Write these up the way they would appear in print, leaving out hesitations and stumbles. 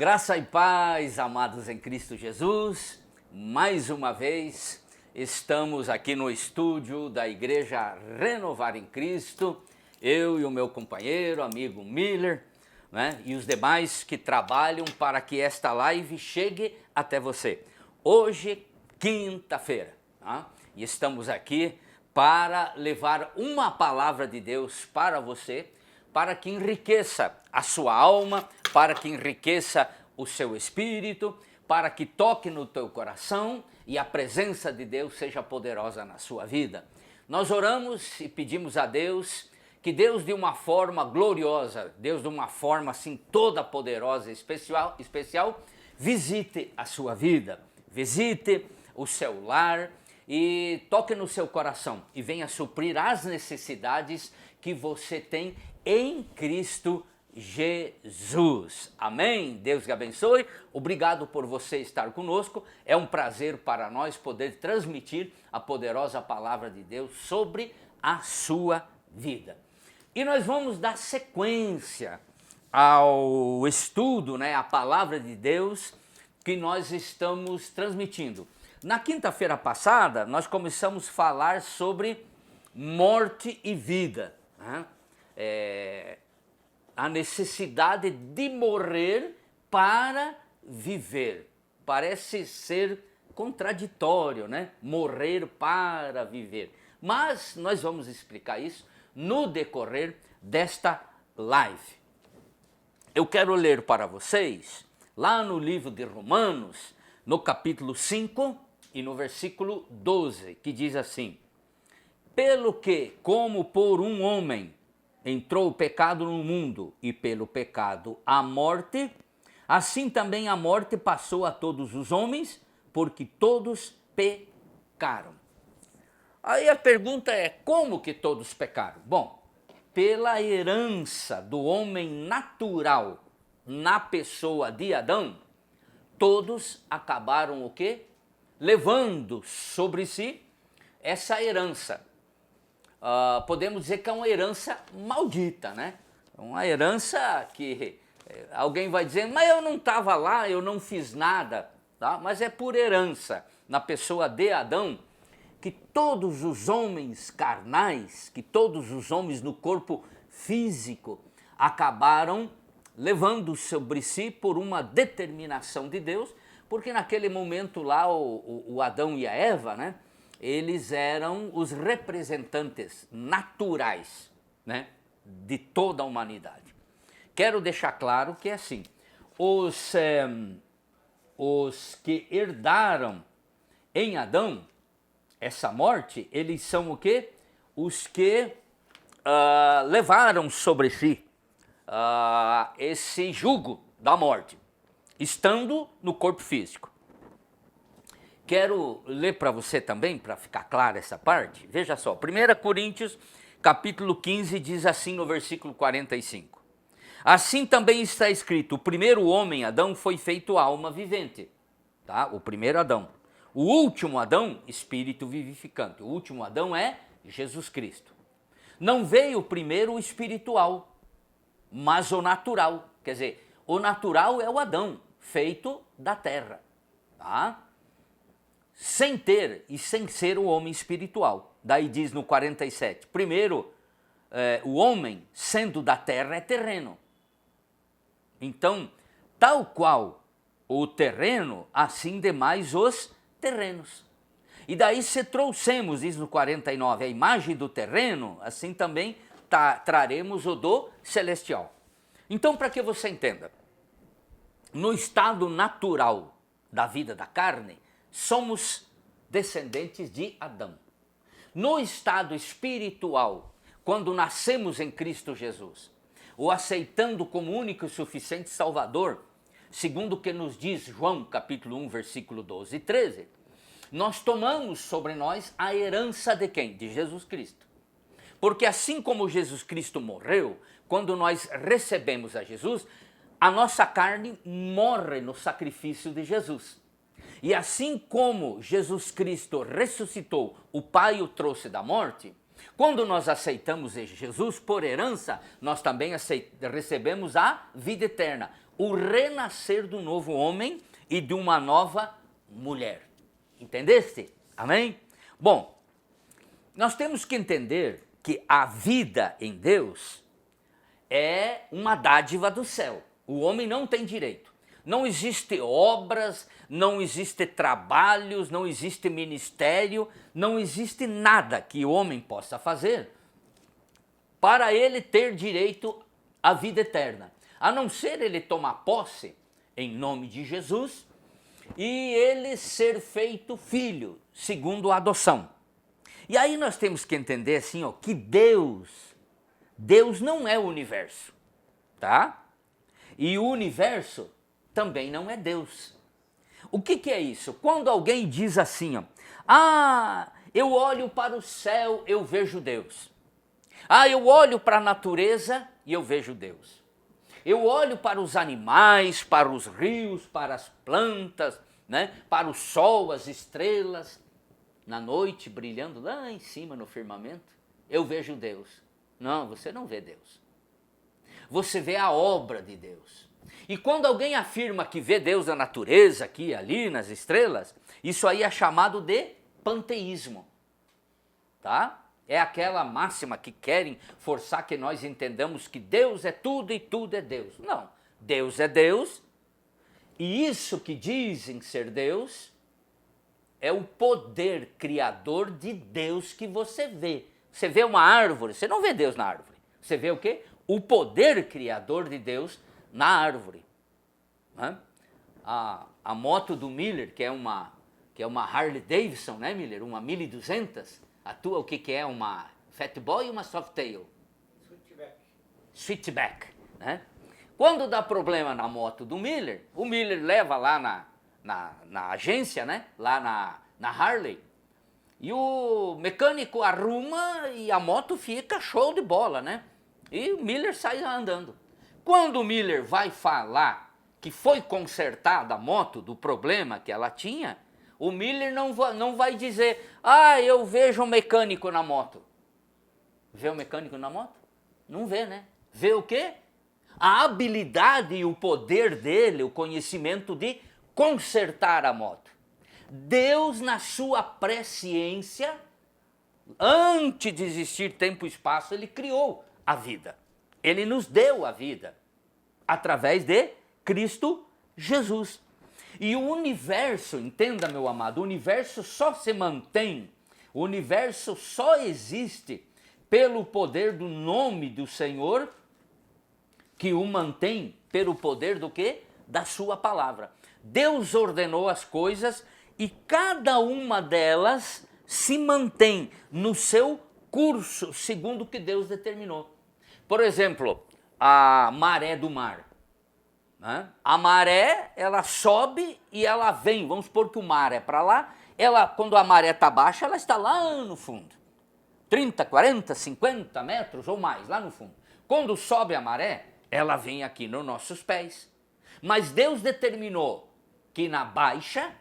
Graça e paz, amados em Cristo Jesus. Mais uma vez estamos aqui no estúdio da Igreja Renovar em Cristo. Eu e o meu companheiro, amigo Miller, né? E os demais que trabalham para que esta live chegue até você. Hoje, quinta-feira, tá? E estamos aqui para levar uma palavra de Deus para você, para que enriqueça a sua alma, para que enriqueça o seu espírito, para que toque no teu coração e a presença de Deus seja poderosa na sua vida. Nós oramos e pedimos a Deus que Deus de uma forma gloriosa, Deus de uma forma assim toda poderosa e especial, visite a sua vida, visite o seu lar e toque no seu coração e venha suprir as necessidades que você tem em Cristo Jesus. Amém? Deus te abençoe. Obrigado por você estar conosco. É um prazer para nós poder transmitir a poderosa palavra de Deus sobre a sua vida. E nós vamos dar sequência ao estudo, a palavra de Deus que nós estamos transmitindo. Na quinta-feira passada, nós começamos a falar sobre morte e vida, né? A necessidade de morrer para viver. Parece ser contraditório, né? Morrer para viver. Mas nós vamos explicar isso no decorrer desta live. Eu quero ler para vocês, lá no livro de Romanos, no capítulo 5 e no versículo 12, que diz assim: pelo que, como por um homem entrou o pecado no mundo, e pelo pecado a morte, assim também a morte passou a todos os homens, porque todos pecaram. Aí a pergunta é, como que todos pecaram? Bom, pela herança do homem natural na pessoa de Adão, todos acabaram o quê? Levando sobre si essa herança. Podemos dizer que é uma herança maldita, né? Uma herança que alguém vai dizer, mas eu não estava lá, eu não fiz nada, tá? Mas é por herança, na pessoa de Adão, que todos os homens carnais, que todos os homens no corpo físico acabaram levando sobre si por uma determinação de Deus, porque naquele momento lá o Adão e a Eva, né? Eles eram os representantes naturais, né, de toda a humanidade. Quero deixar claro que é assim, os que herdaram em Adão essa morte, eles são o quê? Os que levaram sobre si esse jugo da morte, estando no corpo físico. Quero ler para você também, para ficar clara essa parte. Veja só, 1 Coríntios, capítulo 15, diz assim no versículo 45. Assim também está escrito, o primeiro homem, Adão, foi feito alma vivente. Tá? O primeiro Adão. O último Adão, espírito vivificante. O último Adão é Jesus Cristo. Não veio primeiro o espiritual, mas o natural. Quer dizer, o natural é o Adão, feito da terra. Tá? Sem ter e sem ser o homem espiritual. Daí diz no 47, primeiro, o homem, sendo da terra, é terreno. Então, tal qual o terreno, assim demais os terrenos. E daí se trouxemos, diz no 49, a imagem do terreno, assim também traremos o do celestial. Então, para que você entenda, no estado natural da vida da carne, somos descendentes de Adão. No estado espiritual, quando nascemos em Cristo Jesus, o aceitando como único e suficiente Salvador, segundo o que nos diz João capítulo 1, versículo 12 e 13, nós tomamos sobre nós a herança de quem? De Jesus Cristo. Porque assim como Jesus Cristo morreu, quando nós recebemos a Jesus, a nossa carne morre no sacrifício de Jesus. E assim como Jesus Cristo ressuscitou, o Pai o trouxe da morte, quando nós aceitamos Jesus por herança, nós também recebemos a vida eterna. o renascer do novo homem e de uma nova mulher. Entendeste? Amém? Bom, nós temos que entender que a vida em Deus é uma dádiva do céu. O homem não tem direito. Não existe obras, não existe trabalhos, não existe ministério, não existe nada que o homem possa fazer para ele ter direito à vida eterna, a não ser ele tomar posse em nome de Jesus e ele ser feito filho, segundo a adoção. E aí nós temos que entender assim, ó, que Deus não é o universo, tá? E o universo também não é Deus. O que é isso? Quando alguém diz assim, ó, eu olho para o céu, eu vejo Deus. Eu olho para a natureza e eu vejo Deus. Eu olho para os animais, para os rios, para as plantas, né? Para o sol, as estrelas, na noite brilhando lá em cima no firmamento. Eu vejo Deus. Não, você não vê Deus. Você vê a obra de Deus. E quando alguém afirma que vê Deus na natureza, aqui, ali, nas estrelas, isso aí é chamado de panteísmo. Tá? É aquela máxima que querem forçar que nós entendamos que Deus é tudo e tudo é Deus. Não, Deus é Deus, e isso que dizem ser Deus é o poder criador de Deus que você vê. Você vê uma árvore, você não vê Deus na árvore. Você vê o quê? O poder criador de Deus na árvore. Né? A moto do Miller, que é uma Harley Davidson, né, Miller? Uma 1200. A tua o que é? Uma Fatboy e uma Softail? Switchback. Né? Quando dá problema na moto do Miller, o Miller leva lá na agência, né? Lá na Harley, e o mecânico arruma e a moto fica show de bola, né? E o Miller sai andando. Quando o Miller vai falar que foi consertada a moto do problema que ela tinha, o Miller não vai dizer, eu vejo um mecânico na moto. Vê o mecânico na moto? Não vê, né? Vê o quê? A habilidade e o poder dele, o conhecimento de consertar a moto. Deus, na sua presciência, antes de existir tempo e espaço, ele criou a vida. Ele nos deu a vida através de Cristo Jesus. E o universo, entenda, meu amado, o universo só se mantém, o universo só existe pelo poder do nome do Senhor, que o mantém pelo poder do quê? Da sua palavra. Deus ordenou as coisas e cada uma delas se mantém no seu curso, segundo o que Deus determinou. Por exemplo, a maré do mar. A maré, ela sobe e ela vem. Vamos supor que o mar é para lá. Quando a maré está baixa, ela está lá no fundo. 30, 40, 50 metros ou mais, lá no fundo. Quando sobe a maré, ela vem aqui nos nossos pés. Mas Deus determinou que na baixa,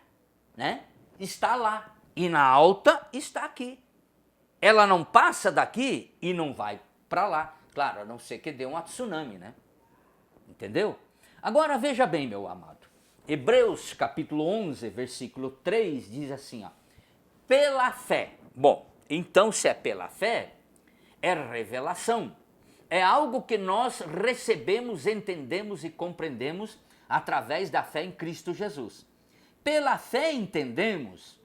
né, está lá. E na alta está aqui. Ela não passa daqui e não vai para lá. Claro, a não ser que dê um tsunami, né? Entendeu? Agora veja bem, meu amado, Hebreus capítulo 11, versículo 3 diz assim, ó, pela fé. Bom, então se é pela fé, é revelação. É algo que nós recebemos, entendemos e compreendemos através da fé em Cristo Jesus. Pela fé entendemos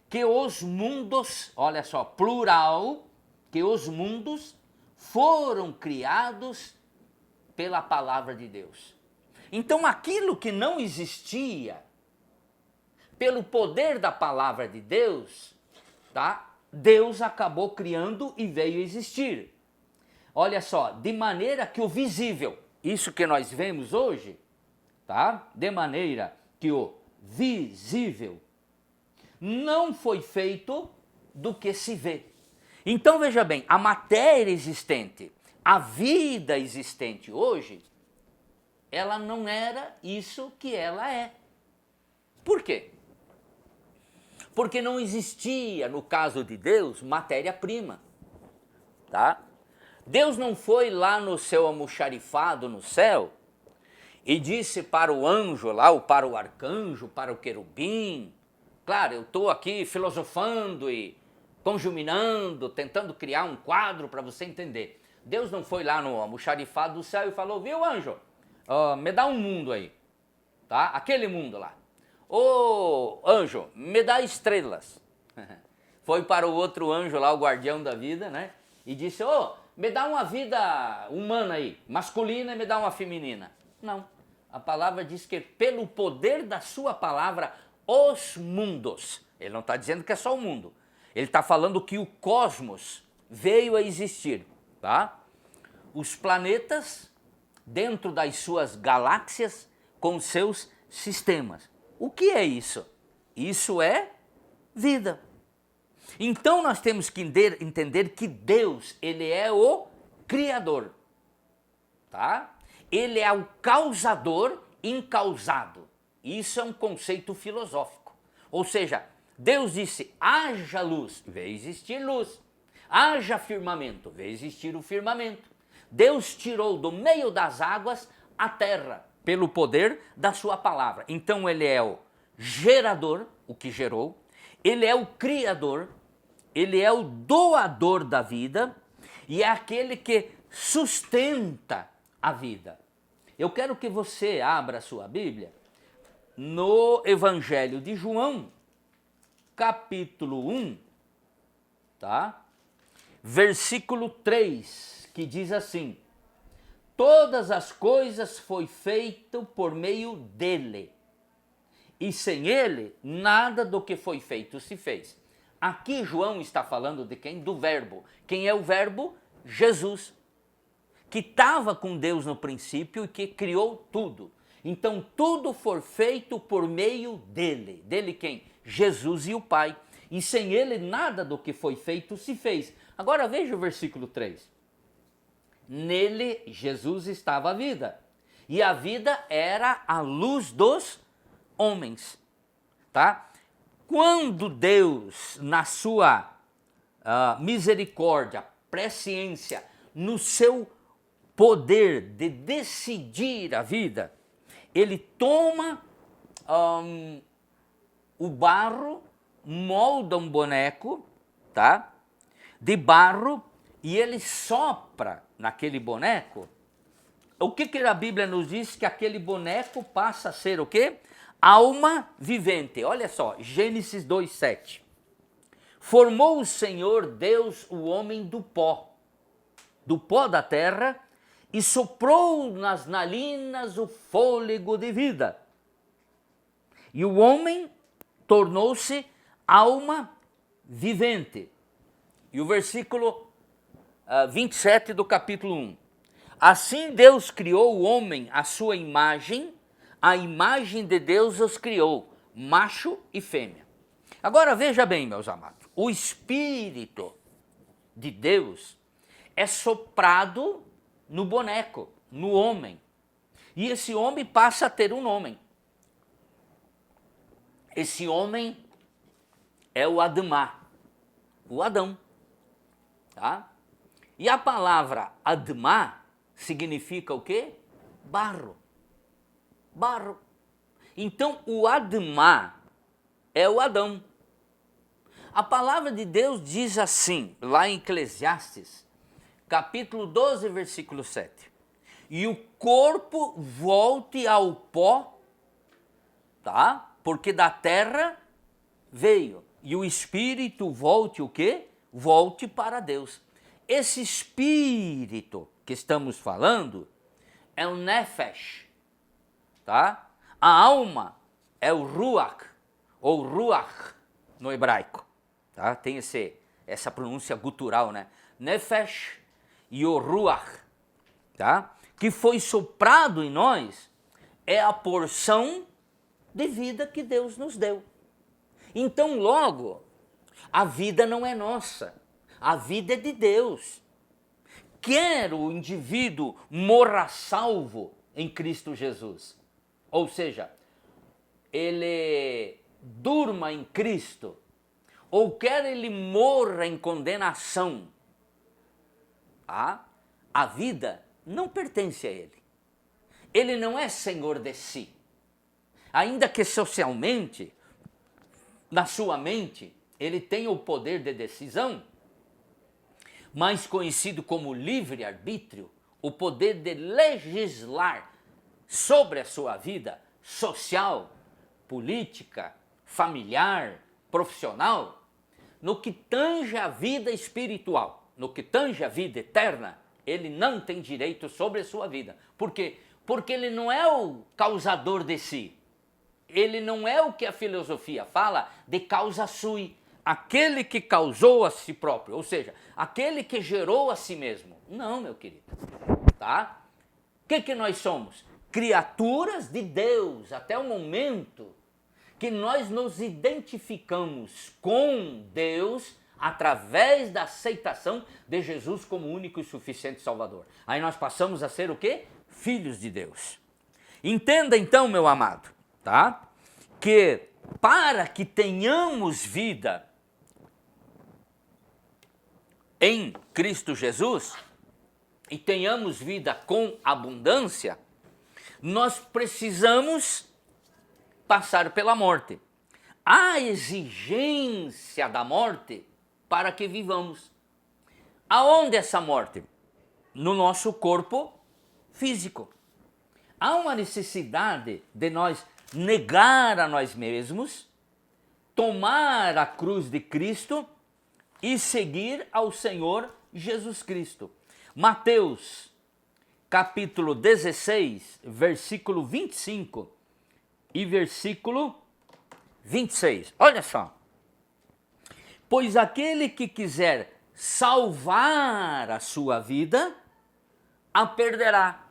que os mundos, olha só, plural, que os mundos foram criados pela palavra de Deus. Então aquilo que não existia, pelo poder da palavra de Deus, tá? Deus acabou criando e veio existir. Olha só, de maneira que o visível, isso que nós vemos hoje, tá? De maneira que o visível não foi feito do que se vê. Então veja bem, a matéria existente, a vida existente hoje, ela não era isso que ela é. Por quê? Porque não existia, no caso de Deus, matéria-prima, tá? Deus não foi lá no seu almoxarifado no céu e disse para o anjo lá, ou para o arcanjo, para o querubim. Claro, eu estou aqui filosofando e conjuminando, tentando criar um quadro para você entender. Deus não foi lá no almoxarifado do céu e falou, viu anjo, me dá um mundo aí, tá? Aquele mundo lá. Ô anjo, me dá estrelas. Foi para o outro anjo lá, o guardião da vida, né? E disse, me dá uma vida humana aí, masculina, e me dá uma feminina. Não, a palavra diz que pelo poder da sua palavra, os mundos. Ele não está dizendo que é só o mundo. Ele está falando que o cosmos veio a existir, tá? Os planetas dentro das suas galáxias com seus sistemas. O que é isso? Isso é vida. Então nós temos que entender que Deus, ele é o Criador, tá? Ele é o causador incausado. Isso é um conceito filosófico. Ou seja, Deus disse, haja luz, veio existir luz. Haja firmamento, veio existir o firmamento. Deus tirou do meio das águas a terra, pelo poder da sua palavra. Então ele é o gerador, o que gerou, ele é o criador, ele é o doador da vida e é aquele que sustenta a vida. Eu quero que você abra a sua Bíblia no Evangelho de João, capítulo 1, tá? Versículo 3, que diz assim, todas as coisas foi feito por meio dele, e sem ele, nada do que foi feito se fez. Aqui João está falando de quem? Do verbo. Quem é o verbo? Jesus, que estava com Deus no princípio e que criou tudo. Então tudo foi feito por meio dele. Dele quem? Jesus e o Pai. E sem ele nada do que foi feito se fez. Agora veja o versículo 3. Nele Jesus estava a vida. E a vida era a luz dos homens. Tá? Quando Deus, na sua misericórdia, presciência, no seu poder de decidir a vida, ele toma o barro, molda um boneco, tá? De barro, e ele sopra naquele boneco. O que a Bíblia nos diz? Que aquele boneco passa a ser o quê? Alma vivente. Olha só, Gênesis 2:7. Formou o Senhor Deus o homem do pó da terra, e soprou nas narinas o fôlego de vida. E o homem tornou-se alma vivente. E o versículo 27 do capítulo 1. Assim Deus criou o homem à sua imagem, a imagem de Deus os criou, macho e fêmea. Agora veja bem, meus amados, o Espírito de Deus é soprado no boneco, no homem. E esse homem passa a ter um nome. Esse homem é o Admá, o Adão. Tá? E a palavra Admá significa o quê? Barro. Barro. Então o Admá é o Adão. A palavra de Deus diz assim, lá em Eclesiastes, capítulo 12, versículo 7. E o corpo volte ao pó, tá? Porque da terra veio. E o espírito volte o quê? Volte para Deus. Esse espírito que estamos falando é o nefesh, tá? A alma é o ruach, ou ruach no hebraico, tá? Tem essa pronúncia gutural, né? Nefesh e o ruach, tá? Que foi soprado em nós, é a porção de vida que Deus nos deu. Então, logo, a vida não é nossa, a vida é de Deus. Quer o indivíduo morra salvo em Cristo Jesus, ou seja, ele durma em Cristo, ou quer ele morra em condenação, tá? A vida não pertence a ele. ele não é senhor de si. Ainda que socialmente, na sua mente, ele tem o poder de decisão, mais conhecido como livre-arbítrio, o poder de legislar sobre a sua vida social, política, familiar, profissional, no que tange a vida espiritual, no que tange a vida eterna, ele não tem direito sobre a sua vida. Por quê? Porque ele não é o causador de si. Ele não é o que a filosofia fala de causa sui, aquele que causou a si próprio, ou seja, aquele que gerou a si mesmo. Não, meu querido, tá? O que nós somos? Criaturas de Deus, até o momento que nós nos identificamos com Deus através da aceitação de Jesus como único e suficiente Salvador. Aí nós passamos a ser o quê? Filhos de Deus. Entenda então, meu amado, tá? Que para que tenhamos vida em Cristo Jesus e tenhamos vida com abundância, nós precisamos passar pela morte. Há exigência da morte para que vivamos. Aonde essa morte? No nosso corpo físico. Há uma necessidade de nós negar a nós mesmos, tomar a cruz de Cristo e seguir ao Senhor Jesus Cristo. Mateus, capítulo 16, versículo 25 e versículo 26. Olha só. Pois aquele que quiser salvar a sua vida, a perderá.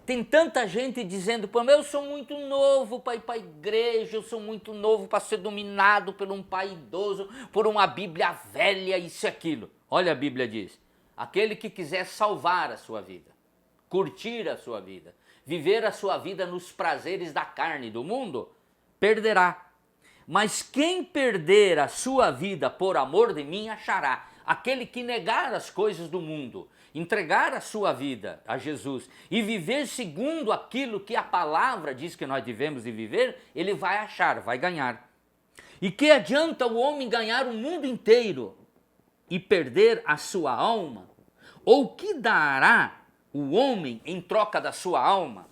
Tem tanta gente dizendo, pô, eu sou muito novo para ir para a igreja, eu sou muito novo para ser dominado por um pai idoso, por uma Bíblia velha, isso e aquilo. Olha, a Bíblia diz, aquele que quiser salvar a sua vida, curtir a sua vida, viver a sua vida nos prazeres da carne e do mundo, perderá. Mas quem perder a sua vida por amor de mim, achará. Aquele que negar as coisas do mundo, entregar a sua vida a Jesus e viver segundo aquilo que a palavra diz que nós devemos de viver, ele vai achar, vai ganhar. E que adianta o homem ganhar o mundo inteiro e perder a sua alma? Ou que dará o homem em troca da sua alma?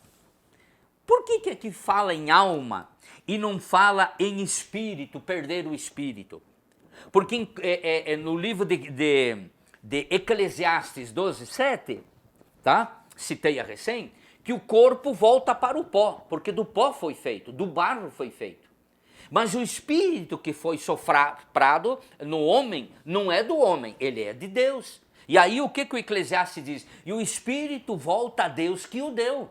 Por que aqui fala em alma e não fala em espírito, perder o espírito? Porque no livro de Eclesiastes 12, 7, tá? Citei a recém, que o corpo volta para o pó, porque do pó foi feito, do barro foi feito. Mas o espírito que foi soprado no homem não é do homem, ele é de Deus. E aí o que o Eclesiastes diz? E o espírito volta a Deus que o deu.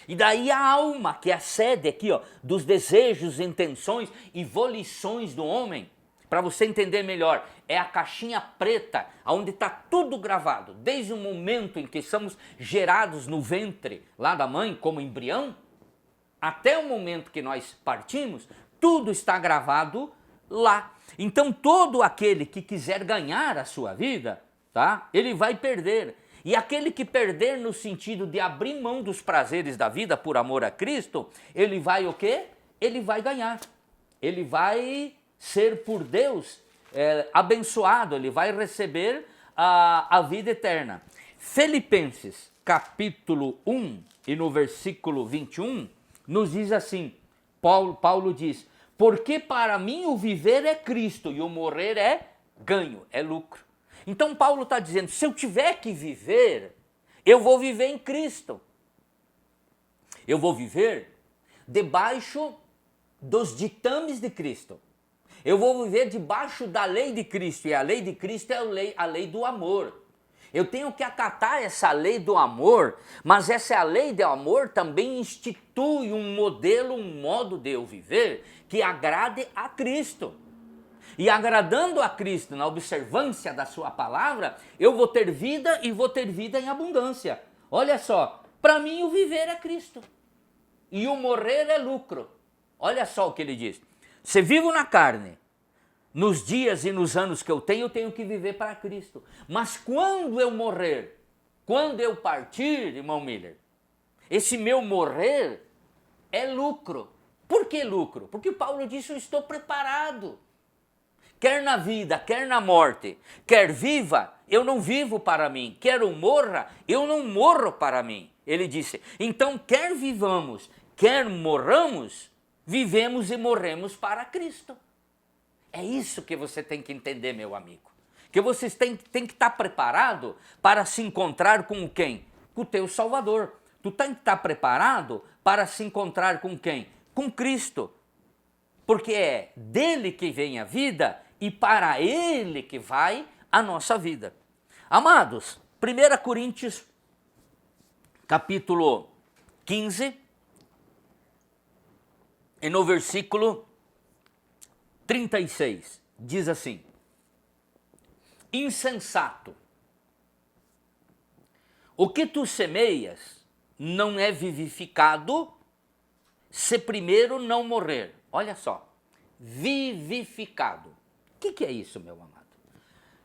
E daí a alma, que é a sede aqui, ó, dos desejos, intenções e volições do homem, para você entender melhor, é a caixinha preta, onde está tudo gravado, desde o momento em que somos gerados no ventre lá da mãe, como embrião, até o momento que nós partimos, tudo está gravado lá. Então todo aquele que quiser ganhar a sua vida, tá? Ele vai perder. E aquele que perder no sentido de abrir mão dos prazeres da vida por amor a Cristo, ele vai o quê? Ele vai ganhar. Ele vai ser por Deus abençoado, ele vai receber a vida eterna. Filipenses, capítulo 1, e no versículo 21, nos diz assim, Paulo diz, porque para mim o viver é Cristo e o morrer é ganho, é lucro. Então Paulo está dizendo, se eu tiver que viver, eu vou viver em Cristo. Eu vou viver debaixo dos ditames de Cristo. Eu vou viver debaixo da lei de Cristo, e a lei de Cristo é a lei do amor. Eu tenho que acatar essa lei do amor, mas essa lei do amor também institui um modelo, um modo de eu viver que agrade a Cristo. E agradando a Cristo na observância da sua palavra, eu vou ter vida e vou ter vida em abundância. Olha só, para mim o viver é Cristo e o morrer é lucro. Olha só o que ele diz. Se vivo na carne, nos dias e nos anos que eu tenho que viver para Cristo. Mas quando eu morrer, quando eu partir, irmão Miller, esse meu morrer é lucro. Por que lucro? Porque Paulo disse, eu estou preparado. Quer na vida, quer na morte, quer viva, eu não vivo para mim. Quer eu morra, eu não morro para mim. Ele disse, então quer vivamos, quer morramos, vivemos e morremos para Cristo. É isso que você tem que entender, meu amigo. Que você tem que estar preparado para se encontrar com quem? Com o teu Salvador. Tu tem que estar preparado para se encontrar com quem? Com Cristo. Porque é dele que vem a vida e para ele que vai a nossa vida. Amados, 1 Coríntios, capítulo 15, e no versículo 36, diz assim: insensato, o que tu semeias não é vivificado se primeiro não morrer. Olha só, vivificado. O que é isso, meu amado?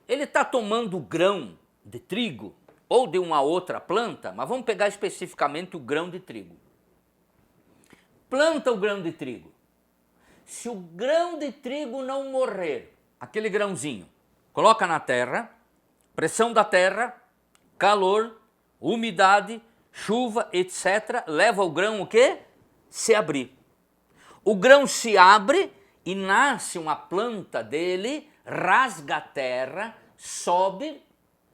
Ele está tomando grão de trigo ou de uma outra planta, mas vamos pegar especificamente o grão de trigo. Planta o grão de trigo. Se o grão de trigo não morrer, aquele grãozinho, coloca na terra, pressão da terra, calor, umidade, chuva, etc., leva o grão o quê? Se abrir. O grão se abre e nasce uma planta dele, rasga a terra, sobe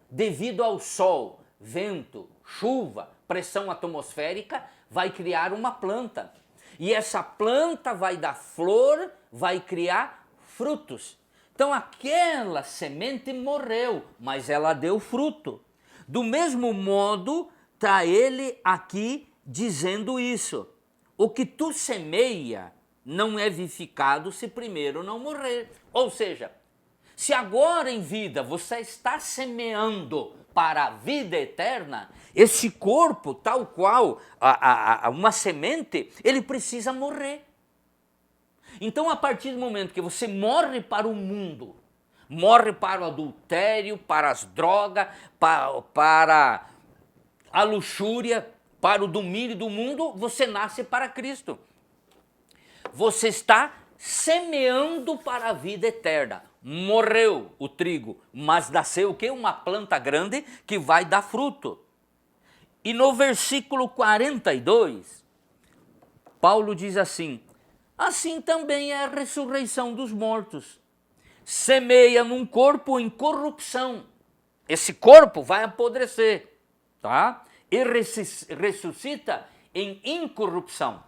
devido ao sol, vento, chuva, pressão atmosférica, vai criar uma planta. E essa planta vai dar flor, vai criar frutos. Então aquela semente morreu, mas ela deu fruto. Do mesmo modo, está ele aqui dizendo isso. O que tu semeia não é vivificado se primeiro não morrer. Ou seja, se agora em vida você está semeando para a vida eterna, esse corpo, tal qual uma semente, ele precisa morrer. Então, a partir do momento que você morre para o mundo, morre para o adultério, para as drogas, para a luxúria, para o domínio do mundo, você nasce para Cristo. Você está semeando para a vida eterna. Morreu o trigo, mas nasceu o quê? Uma planta grande que vai dar fruto. E no versículo 42, Paulo diz assim: assim também é a ressurreição dos mortos. Semeia num corpo em corrupção. Esse corpo vai apodrecer, tá? E ressuscita em incorrupção.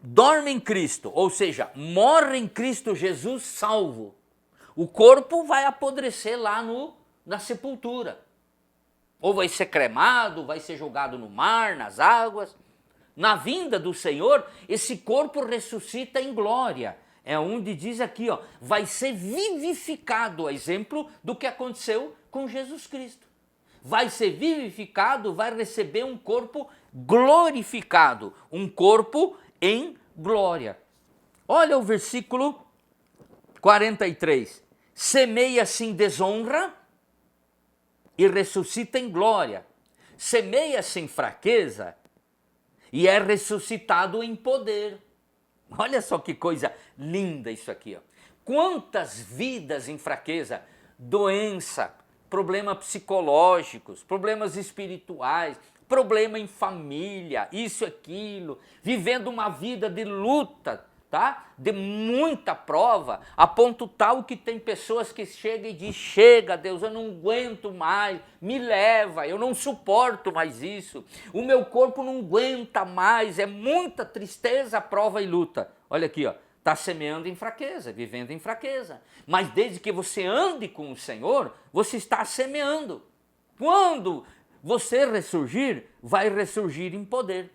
Dorme em Cristo, ou seja, morre em Cristo Jesus salvo. O corpo vai apodrecer lá na sepultura. Ou vai ser cremado, vai ser jogado no mar, nas águas. Na vinda do Senhor, esse corpo ressuscita em glória. É onde diz aqui, ó, vai ser vivificado, exemplo do que aconteceu com Jesus Cristo. Vai ser vivificado, vai receber um corpo glorificado, um corpo em glória. Olha o versículo 43. Semeia-se em desonra e ressuscita em glória. Semeia-se em fraqueza e é ressuscitado em poder. Olha só que coisa linda isso aqui, ó. Quantas vidas em fraqueza, doença, problemas psicológicos, problemas espirituais, problema em família, isso, aquilo, vivendo uma vida de luta, tá? De muita prova, a ponto tal que tem pessoas que chegam e dizem: chega, Deus, eu não aguento mais, me leva, eu não suporto mais isso, o meu corpo não aguenta mais, é muita tristeza, prova e luta. Olha aqui, ó, está semeando em fraqueza, vivendo em fraqueza, mas desde que você ande com o Senhor, você está semeando. Quando você ressurgir, vai ressurgir em poder.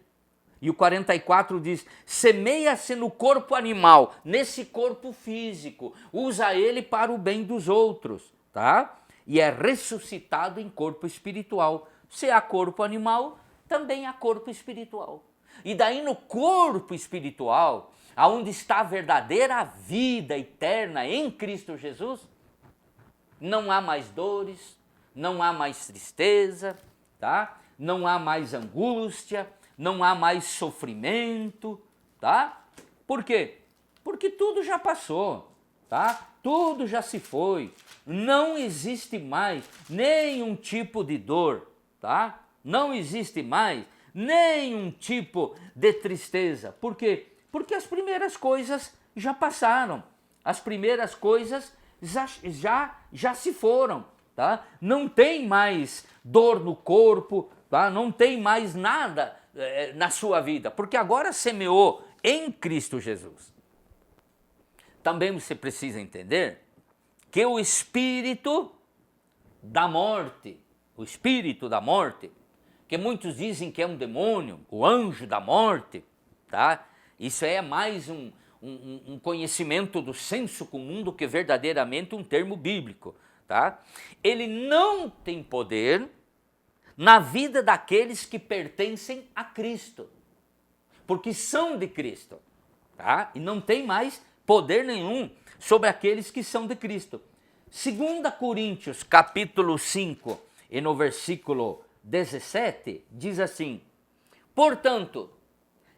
E o 44 diz: semeia-se no corpo animal, nesse corpo físico, usa ele para o bem dos outros, tá? E é ressuscitado em corpo espiritual. Se há corpo animal, também há corpo espiritual. E daí no corpo espiritual, aonde está a verdadeira vida eterna em Cristo Jesus, não há mais dores, não há mais tristeza, tá? Não há mais angústia, não há mais sofrimento, tá? Por quê? Porque tudo já passou, tá? Tudo já se foi. Não existe mais nenhum tipo de dor, tá? Não existe mais nenhum tipo de tristeza. Por quê? Porque as primeiras coisas já passaram. As primeiras coisas já se foram, tá? Não tem mais dor no corpo, tá? Não tem mais nada na sua vida, porque agora semeou em Cristo Jesus. Também você precisa entender que o espírito da morte, que muitos dizem que é um demônio, o anjo da morte, tá? Isso é mais um conhecimento do senso comum do que verdadeiramente um termo bíblico, tá? Ele não tem poder na vida daqueles que pertencem a Cristo, porque são de Cristo, tá? E não tem mais poder nenhum sobre aqueles que são de Cristo. 2 Coríntios, capítulo 5, e no versículo 17, diz assim: portanto,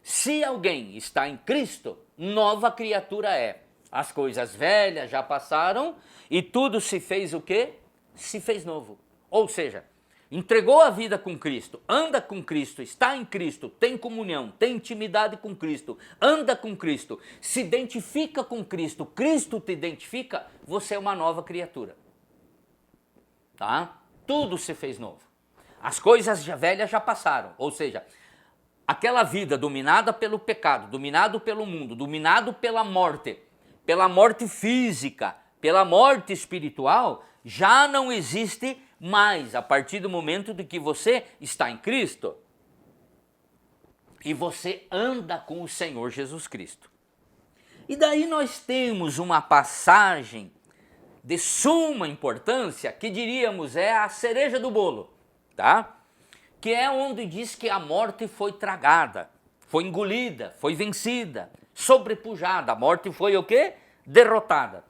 se alguém está em Cristo, nova criatura é. As coisas velhas já passaram e tudo se fez o quê? Se fez novo. Ou seja, entregou a vida com Cristo, anda com Cristo, está em Cristo, tem comunhão, tem intimidade com Cristo, anda com Cristo, se identifica com Cristo, Cristo te identifica, você é uma nova criatura. Tá? Tudo se fez novo. As coisas velhas já passaram, ou seja, aquela vida dominada pelo pecado, dominado pelo mundo, dominado pela morte física, pela morte espiritual, já não existe mais a partir do momento de que você está em Cristo e você anda com o Senhor Jesus Cristo. E daí nós temos uma passagem de suma importância, que diríamos é a cereja do bolo, tá? Que é onde diz que a morte foi tragada, foi engolida, foi vencida, sobrepujada. A morte foi o quê? Derrotada.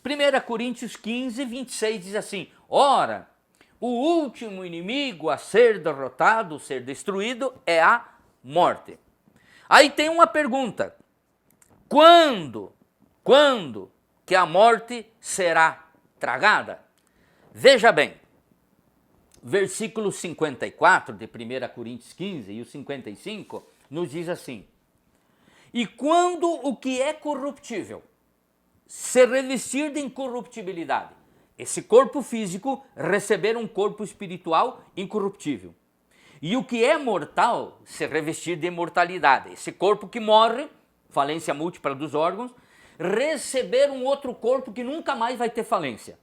1 Coríntios 15, 26 diz assim: ora, o último inimigo a ser derrotado, ser destruído, é a morte. Aí tem uma pergunta: quando que a morte será tragada? Veja bem, versículo 54 de 1 Coríntios 15 e o 55 nos diz assim: e quando o que é corruptível se revestir de incorruptibilidade, esse corpo físico receber um corpo espiritual incorruptível, e o que é mortal se revestir de imortalidade, esse corpo que morre, falência múltipla dos órgãos, receber um outro corpo que nunca mais vai ter falência.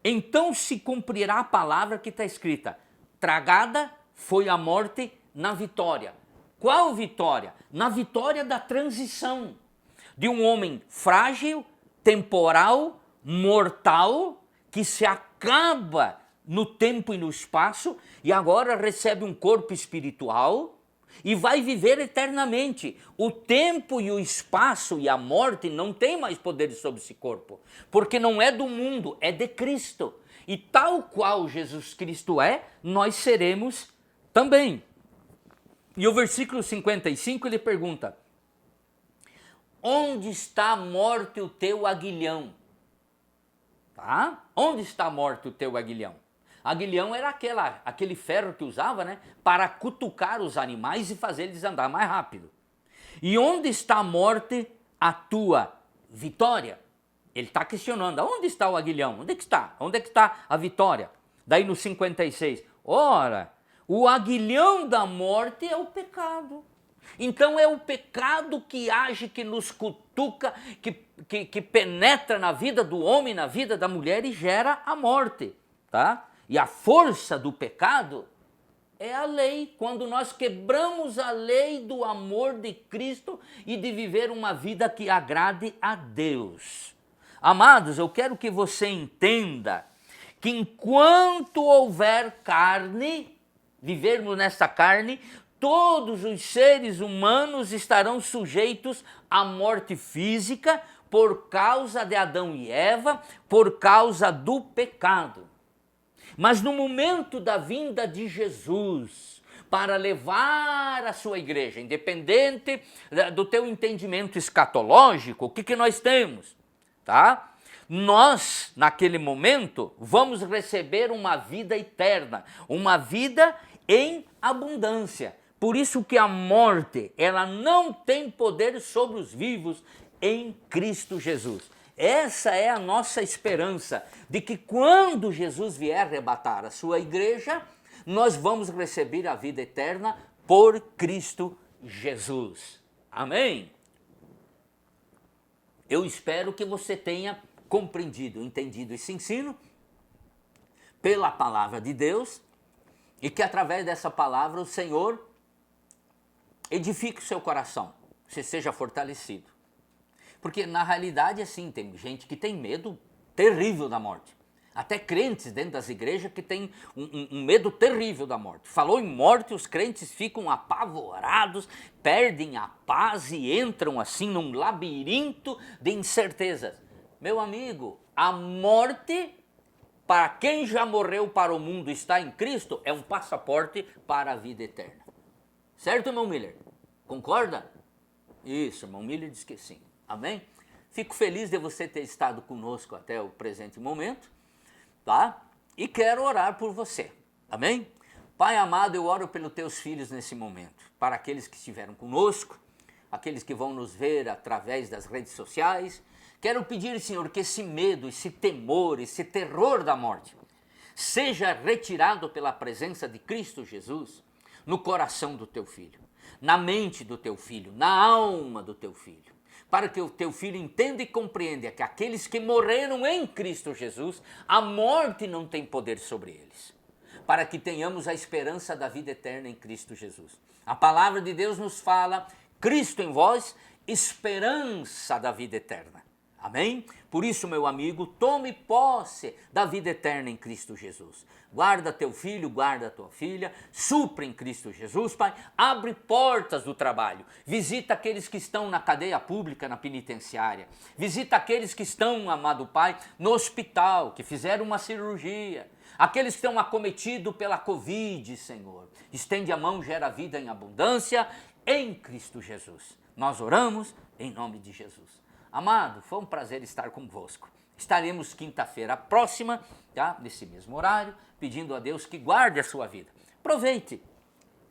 Então se cumprirá a palavra que está escrita: tragada foi a morte na vitória. Qual vitória? Na vitória da transição de um homem frágil, temporal, mortal, que se acaba no tempo e no espaço e agora recebe um corpo espiritual e vai viver eternamente. O tempo e o espaço e a morte não tem mais poder sobre esse corpo, porque não é do mundo, é de Cristo. E tal qual Jesus Cristo é, nós seremos também. E o versículo 55 ele pergunta: onde está a morte o teu aguilhão? Tá? Onde está a morte o teu aguilhão? Aguilhão era aquele ferro que usava, né, para cutucar os animais e fazer eles andar mais rápido. E onde está a morte a tua vitória? Ele está questionando: onde está o aguilhão? Onde é que está? Onde é que está a vitória? Daí no 56, ora, o aguilhão da morte é o pecado. Então é o pecado que age, que nos cutuca, que penetra na vida do homem, na vida da mulher e gera a morte, tá? E a força do pecado é a lei, quando nós quebramos a lei do amor de Cristo e de viver uma vida que agrade a Deus. Amados, eu quero que você entenda que enquanto houver carne, vivermos nessa carne, todos os seres humanos estarão sujeitos à morte física por causa de Adão e Eva, por causa do pecado. Mas no momento da vinda de Jesus, para levar a sua igreja, independente do teu entendimento escatológico, o que nós temos, tá? Nós, naquele momento, vamos receber uma vida eterna, uma vida em abundância. Por isso que a morte, ela não tem poder sobre os vivos em Cristo Jesus. Essa é a nossa esperança, de que quando Jesus vier arrebatar a sua igreja, nós vamos receber a vida eterna por Cristo Jesus. Amém? Eu espero que você tenha compreendido, entendido esse ensino pela palavra de Deus e que através dessa palavra o Senhor edifique o seu coração, você seja fortalecido. Porque na realidade assim, tem gente que tem medo terrível da morte. Até crentes dentro das igrejas que tem um medo terrível da morte. Falou em morte, os crentes ficam apavorados, perdem a paz e entram assim num labirinto de incertezas. Meu amigo, a morte, para quem já morreu para o mundo e está em Cristo, é um passaporte para a vida eterna. Certo, irmão Miller? Concorda? Isso, irmão Miller diz que sim. Amém? Fico feliz de você ter estado conosco até o presente momento, tá? E quero orar por você. Amém? Pai amado, eu oro pelos teus filhos nesse momento, para aqueles que estiveram conosco, aqueles que vão nos ver através das redes sociais. Quero pedir, Senhor, que esse medo, esse temor, esse terror da morte seja retirado pela presença de Cristo Jesus no coração do teu filho, na mente do teu filho, na alma do teu filho, para que o teu filho entenda e compreenda que aqueles que morreram em Cristo Jesus, a morte não tem poder sobre eles, para que tenhamos a esperança da vida eterna em Cristo Jesus. A palavra de Deus nos fala, Cristo em vós, esperança da vida eterna. Amém? Por isso, meu amigo, tome posse da vida eterna em Cristo Jesus. Guarda teu filho, guarda tua filha, supra em Cristo Jesus, Pai. Abre portas do trabalho. Visita aqueles que estão na cadeia pública, na penitenciária. Visita aqueles que estão, amado Pai, no hospital, que fizeram uma cirurgia. Aqueles que estão acometidos pela Covid, Senhor. Estende a mão, gera vida em abundância em Cristo Jesus. Nós oramos em nome de Jesus. Amado, foi um prazer estar convosco. Estaremos quinta-feira próxima, tá? Nesse mesmo horário, pedindo a Deus que guarde a sua vida. Aproveite.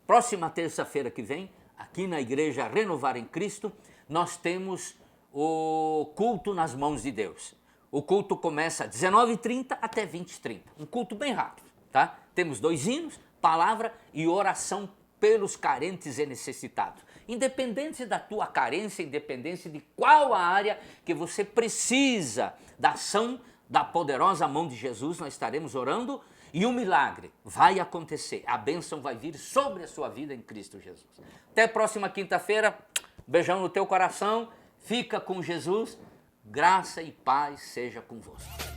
Próxima terça-feira que vem, aqui na Igreja Renovar em Cristo, nós temos o culto nas mãos de Deus. O culto começa às 19h30 até 20h30. Um culto bem rápido, tá? Temos 2 hinos, palavra e oração pelos carentes e necessitados. Independente da tua carência, independente de qual a área que você precisa da ação da poderosa mão de Jesus, nós estaremos orando e um milagre vai acontecer. A bênção vai vir sobre a sua vida em Cristo Jesus. Até a próxima quinta-feira. Beijão no teu coração. Fica com Jesus. Graça e paz seja convosco.